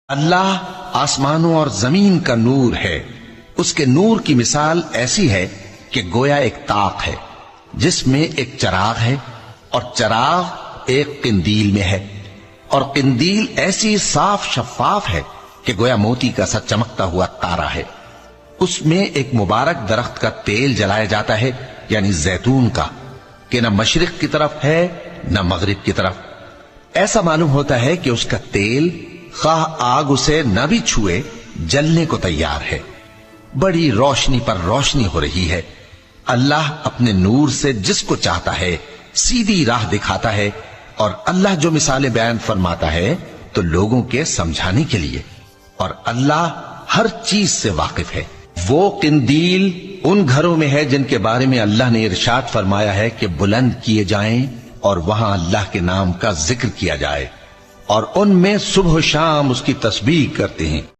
اللہ آسمانوں اور زمین کا نور ہے. اس کے نور کی مثال ایسی ہے کہ گویا ایک طاق ہے جس میں ایک چراغ ہے، اور چراغ ایک قندیل میں ہے، اور قندیل ایسی صاف شفاف ہے کہ گویا موتی کا سا چمکتا ہوا تارا ہے. اس میں ایک مبارک درخت کا تیل جلایا جاتا ہے، یعنی زیتون کا، کہ نہ مشرق کی طرف ہے نہ مغرب کی طرف. ایسا معلوم ہوتا ہے کہ اس کا تیل خواہ آگ اسے نہ بھی چھوئے جلنے کو تیار ہے. بڑی روشنی پر روشنی ہو رہی ہے. اللہ اپنے نور سے جس کو چاہتا ہے سیدھی راہ دکھاتا ہے، اور اللہ جو مثالیں بیان فرماتا ہے تو لوگوں کے سمجھانے کے لیے، اور اللہ ہر چیز سے واقف ہے. وہ قندیل ان گھروں میں ہے جن کے بارے میں اللہ نے ارشاد فرمایا ہے کہ بلند کیے جائیں اور وہاں اللہ کے نام کا ذکر کیا جائے، اور ان میں صبح و شام اس کی تسبیح کرتے ہیں.